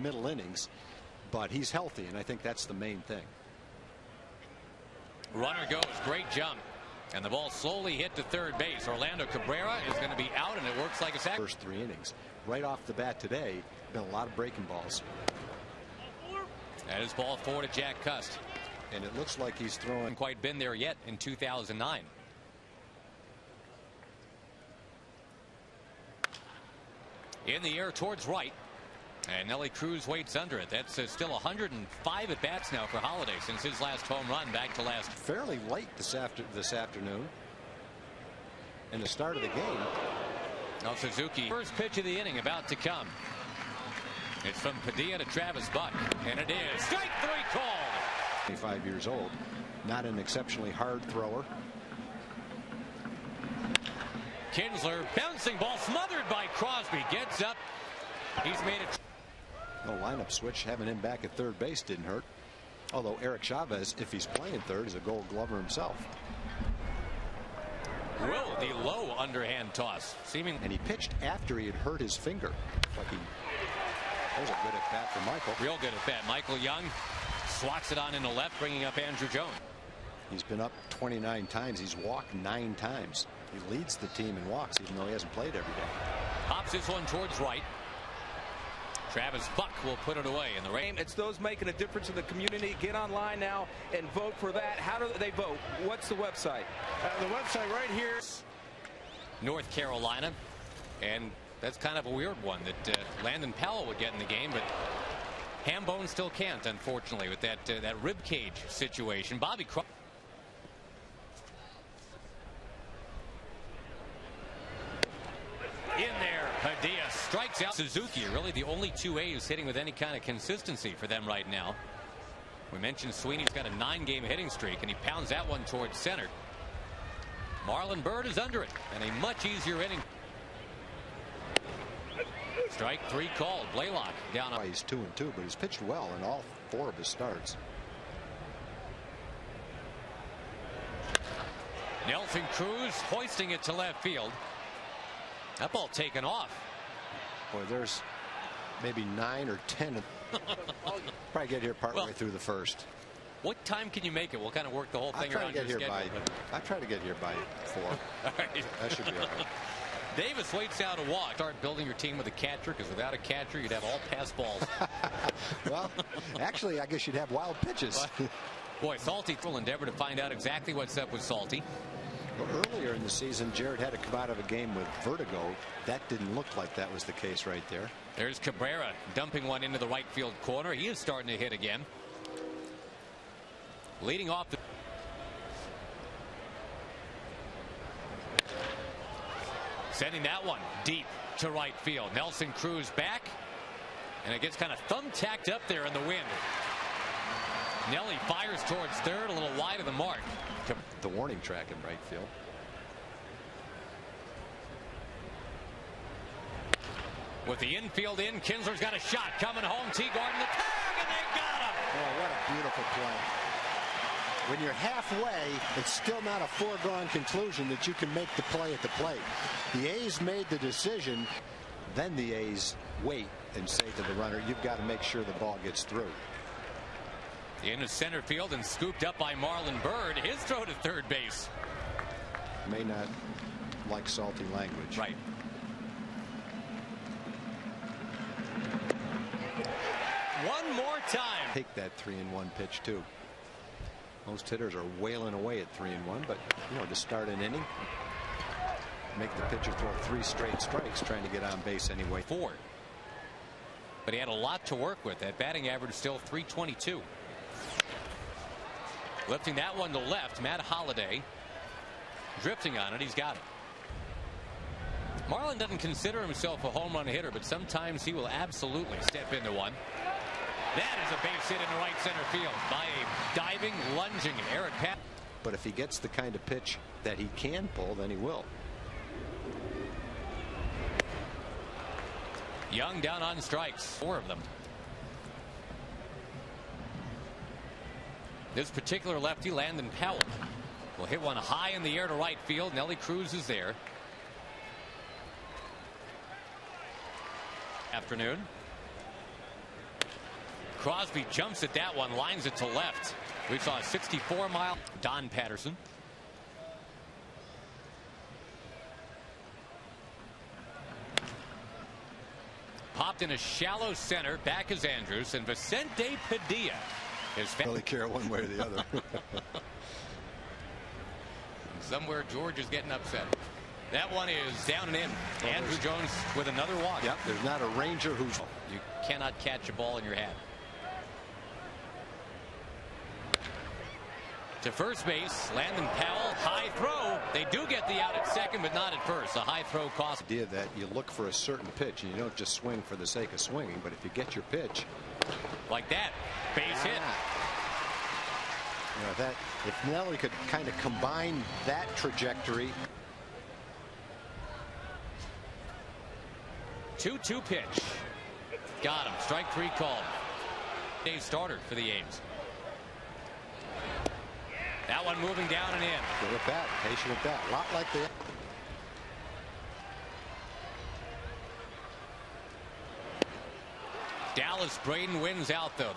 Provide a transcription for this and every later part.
middle innings, but he's healthy, and I think that's the main thing. Runner goes, great jump, and the ball slowly hit to third base. Orlando Cabrera is going to be out, and it works like a sack. First 3 innings, right off the bat today, been a lot of breaking balls. That is ball 4 to Jack Cust, and it looks like he's throwing. Hasn't quite been there yet in 2009. In the air towards right, and Nelly Cruz waits under it. That's still 105 at bats now for Holiday since his last home run back to last. Fairly late this afternoon, and the start of the game. Now Suzuki, first pitch of the inning about to come. It's from Padilla to Travis Buck, and it is strike 3 called. 25 years old, not an exceptionally hard thrower. Kinsler, bouncing ball smothered by Crosby, gets up. He's made it. No lineup switch, having him back at third base didn't hurt. Although Eric Chavez, if he's playing third, is a Gold Glover himself. Will, the low underhand toss, seeming. And he pitched after he had hurt his finger. Like that was a good at bat for Michael. Real good at bat. Michael Young swats it on in the left, bringing up Andrew Jones. He's been up 29 times. He's walked 9 times. He leads the team in walks, even though he hasn't played every day. Pops this one towards right. Travis Buck will put it away in the rain. It's those making a difference in the community. Get online now and vote for that. How do they vote? What's the website? The website right here. North Carolina, and that's kind of a weird one that Landon Powell would get in the game, but Hambone still can't, unfortunately, with that rib cage situation. Bobby Crawford. In there, Padilla strikes out. Suzuki are really the only 2 A's hitting with any kind of consistency for them right now. We mentioned Sweeney's got a 9-game hitting streak, and he pounds that one towards center. Marlon Byrd is under it, and a much easier inning. Strike 3 called. Blaylock down. He's 2-2, but he's pitched well in all 4 of his starts. Nelson Cruz hoisting it to left field. That ball taken off. Boy, there's maybe 9 or 10. Probably get here partway through the first. What time can you make it? We'll kind of work the whole thing around your schedule. I try to get here by 4. All right. That should be all right. Davis waits out a walk. Start building your team with a catcher, because without a catcher, you'd have all pass balls. Well, actually, I guess you'd have wild pitches. Boy, Salty will endeavor to find out exactly what's up with Salty. Well, earlier in the season, Jared had to come out of a game with vertigo. That didn't look like that was the case right there. There's Cabrera dumping one into the right field corner. He is starting to hit again. Leading off the. Sending that one deep to right field. Nelson Cruz back, and it gets kind of thumbtacked up there in the wind. Nelly fires towards third, a little wide of the mark. The warning track in right field. With the infield in, Kinsler's got a shot coming home. Teagarden the tag, and they got him. Oh, what a beautiful play. When you're halfway, it's still not a foregone conclusion that you can make the play at the plate. The A's made the decision. Then the A's wait and say to the runner, you've got to make sure the ball gets through. Into center field and scooped up by Marlon Byrd. His throw to third base. May not like salty language. Right. One more time. Take that 3-1 pitch too. Most hitters are wailing away at 3-1, but you know, to start an inning, make the pitcher throw 3 straight strikes trying to get on base anyway. 4. But he had a lot to work with. That batting average is still .322. Lifting that one to left, Matt Holliday drifting on it. He's got it. Marlon doesn't consider himself a home run hitter, but sometimes he will absolutely step into one. That is a base hit into right center field by a diving, lunging Eric Pat. But if he gets the kind of pitch that he can pull, then he will. Young down on strikes, 4 of them. This particular lefty, Landon Powell, will hit one high in the air to right field. Nelly Cruz is there. Afternoon. Crosby jumps at that one, lines it to left. We saw a 64-mile. Don Patterson. Popped in a shallow center. Back is Andrews, and Vicente Padilla is Really care one way or the other. Somewhere George is getting upset. That one is down and in. Andrew Jones with another walk. Yep, there's not a Ranger who's... You cannot catch a ball in your hand. To first base, Landon Powell, high throw. They do get the out at second, but not at first. A high throw cost. Idea that you look for a certain pitch and you don't just swing for the sake of swinging, but if you get your pitch like that, base hit. You know, that if Nelly could kind of combine that trajectory. 2-2 pitch. Got him. Strike three called. Day starter for the A's. That one moving down and in. Good with that. Patient with that. A lot like the... Dallas Braden wins out though.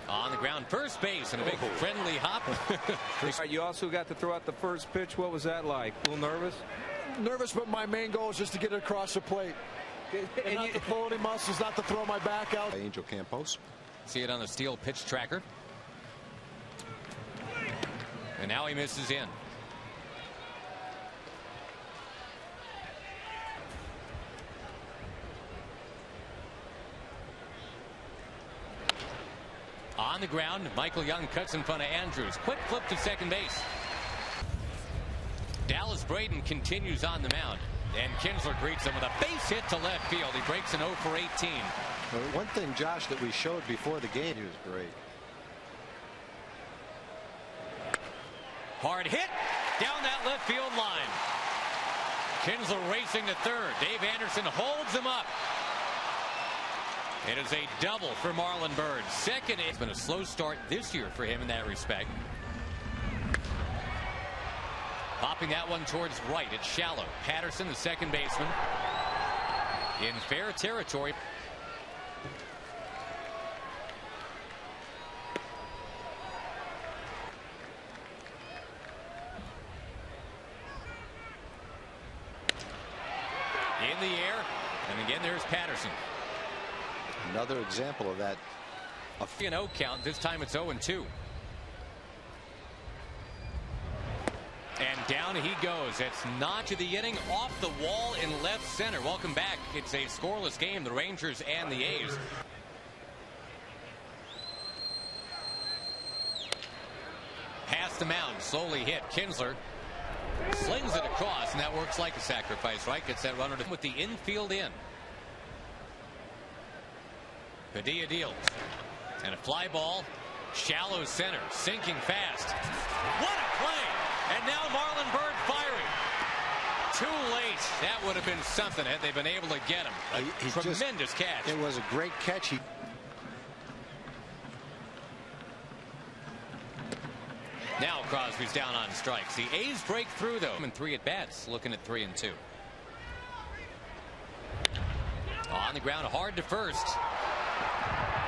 On the ground, first base, and a big friendly hop. You also got to throw out the first pitch. What was that like? A little nervous? Nervous, but my main goal is just to get it across the plate. And not to pull any muscles, not to throw my back out. Angel Campos. See it on the steel pitch tracker. And now he misses in. On the ground, Michael Young cuts in front of Andrews. Quick flip to second base. Dallas Braden continues on the mound. And Kinsler greets him with a base hit to left field. He breaks an 0 for 18. One thing, Josh, that we showed before the game, he was great. Hard hit down that left field line. Kinsler racing to third. Dave Anderson holds him up. It is a double for Marlon Byrd. Second, it's been a slow start this year for him in that respect. Popping that one towards right. It's shallow. Patterson, the second baseman, in fair territory. In the air, and again there's Patterson. Another example of that. A 0 count. This time it's 0-2. And down he goes. It's not to the inning, off the wall in left center. Welcome back. It's a scoreless game, the Rangers and the A's. Past the mound, slowly hit. Kinsler slings it across, and that works like a sacrifice, right? Gets that runner to with the infield in. Padilla deals. And a fly ball, shallow center, sinking fast. What a play! And now Marlon Byrd firing. Too late. That would have been something had they been able to get him. A tremendous catch. It was a great catch. Now Crosby's down on strikes. The A's break through though. And 3 at bats, looking at 3-2. On the ground, hard to first.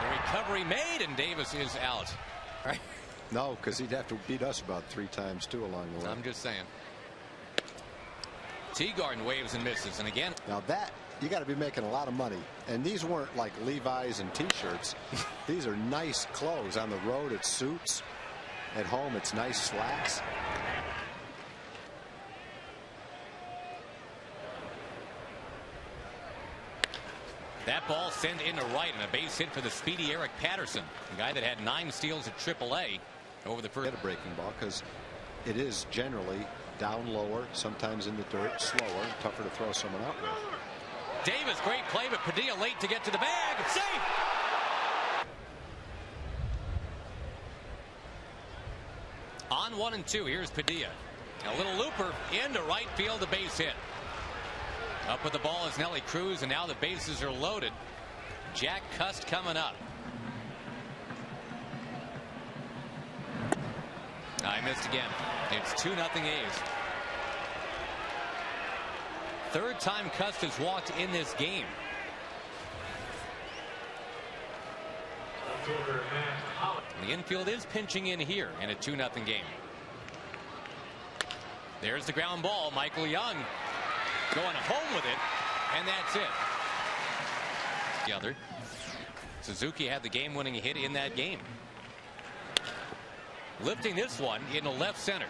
The recovery made, and Davis is out. Right? No, because he'd have to beat us about 3 times too along the way. I'm just saying. Teagarden waves and misses, and again. Now that you got to be making a lot of money, and these weren't like Levi's and T-shirts. These are nice clothes. On the road, it's suits. At home, it's nice slacks. That ball sent into right, and a base hit for the speedy Eric Patterson, the guy that had 9 steals at AAA over the first. Get a breaking ball because it is generally down lower, sometimes in the dirt, slower, tougher to throw someone out with. Davis, great play, but Padilla late to get to the bag. Safe. On 1-2, here's Padilla. A little looper into right field, the base hit. Up with the ball is Nelly Cruz, and now the bases are loaded. Jack Cust coming up. I missed again. It's 2-0 A's. third time Custis walked in this game. The infield is pinching in here in a 2-0 game. There's the ground ball. Michael Young going home with it, and that's it. The other. Suzuki had the game-winning hit in that game. Lifting this one into left center.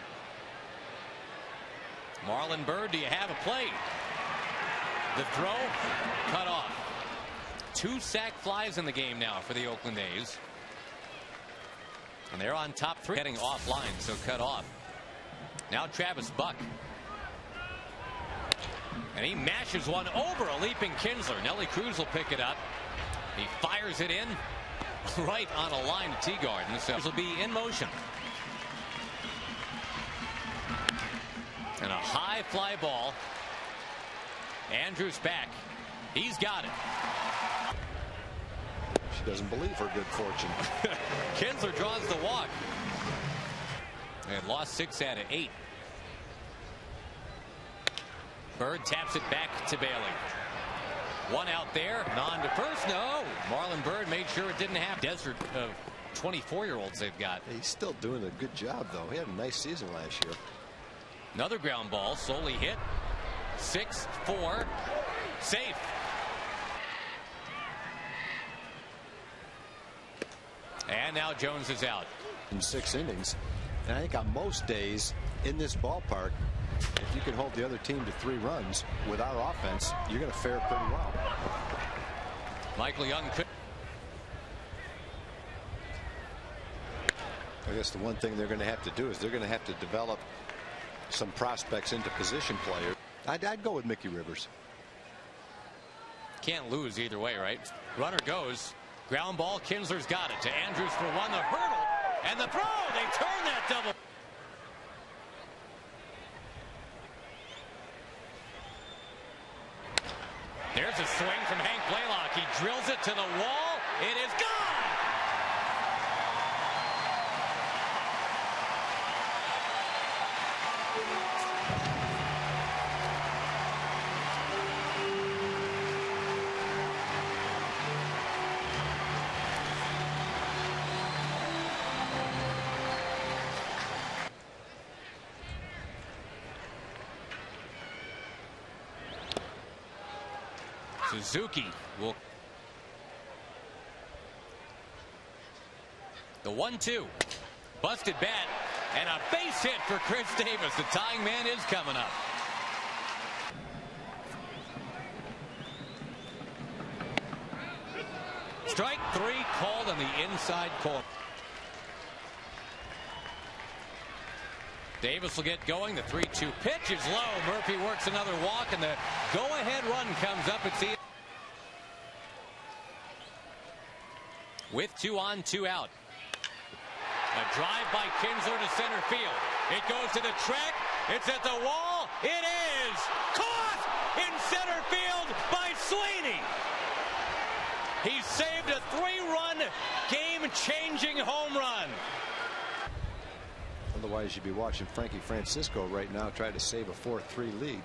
Marlon Byrd, do you have a play? The throw cut off. 2 sac flies in the game now for the Oakland A's. And they're on top 3. Heading offline, so cut off. Now Travis Buck. And he mashes one over a leaping Kinsler. Nelly Cruz will pick it up. He fires it in right on a line to Teagarden. So this will be in motion. And a high fly ball. Andrews back. He's got it. She doesn't believe her good fortune. Kinsler draws the walk. And lost 6 out of 8. Bird taps it back to Bailey. 1 out there. On to first. No. Marlon Byrd made sure it didn't happen. Desert of 24-year-olds they've got. He's still doing a good job, though. He had a nice season last year. Another ground ball. Slowly hit. 6-4. Safe. And now Jones is out. In 6 innings. And I think on most days in this ballpark, if you can hold the other team to 3 runs with our offense, you're going to fare pretty well. Michael Young could. I guess the one thing they're going to have to do is they're going to have to develop some prospects into position players. I'd go with Mickey Rivers. Can't lose either way, right? Runner goes. Ground ball. Kinsler's got it to Andrews for 1. The hurdle and the throw. They turn that double. There's a swing from Hank Blaylock. He drills it to the wall. It is gone. Suzuki will. The 1-2. Busted bat and a base hit for Chris Davis. The tying man is coming up. Strike 3 called on the inside corner. Davis will get going. The 3-2 pitch is low. Murphy works another walk, and the go-ahead run comes up. It's with 2 on, 2 out. A drive by Kinsler to center field. It goes to the track. It's at the wall. It is caught in center field by Sweeney. He saved a 3-run, game-changing home run. Otherwise, you'd be watching Frankie Francisco right now try to save a 4-3 lead.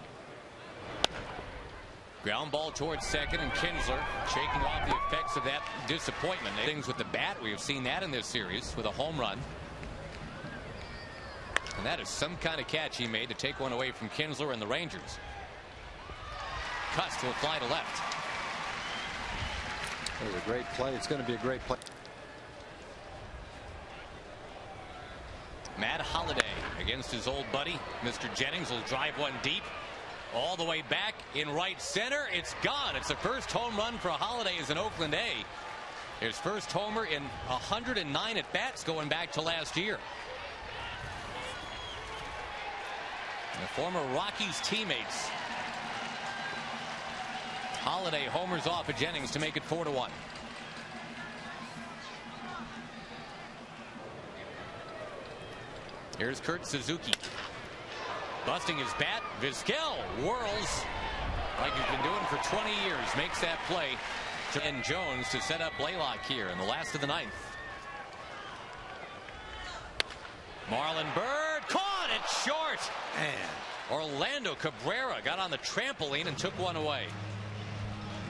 Ground ball towards second, and Kinsler shaking off the effects of that disappointment. Things with the bat, we have seen that in this series with a home run. And that is some kind of catch he made to take one away from Kinsler and the Rangers. Cust will fly to left. That was a great play. It's going to be a great play. Matt Holliday against his old buddy. Mr. Jennings will drive one deep. All the way back in right center. It's gone. It's the first home run for Holliday as an Oakland A. His first homer in 109 at bats going back to last year. The former Rockies teammates. Holliday homers off of Jennings to make it 4-1. Here's Kurt Suzuki. Busting his bat. Vizquel whirls like he's been doing for 20 years. Makes that play to end Jones to set up Blaylock here in the last of the 9th. Marlon Byrd caught it short. Man, Orlando Cabrera got on the trampoline and took one away.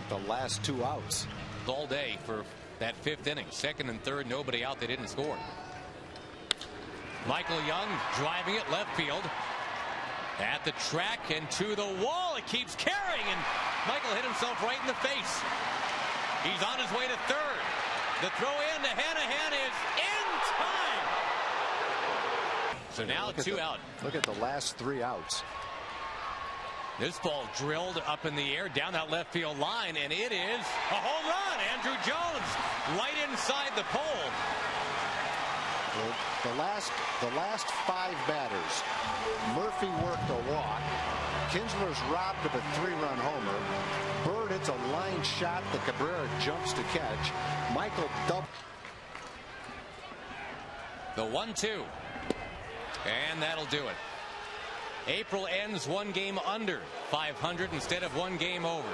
The last 2 outs. All day for that 5th inning. 2nd and 3rd, nobody out. They didn't score. Michael Young driving it left field. At the track and to the wall. It keeps carrying, and Michael hit himself right in the face. He's on his way to 3rd. The throw in to Hanahan is in time. So now 2 out. Look at the last 3 outs. This ball drilled up in the air down that left field line, and it is a home run. Andrew Jones right inside the pole. The last 5 batters, Murphy worked a walk. Kinsler's robbed of a 3-run homer. Bird hits a line shot that Cabrera jumps to catch. Michael double. The 1-2. And that'll do it. April ends 1 game under 500 instead of 1 game over.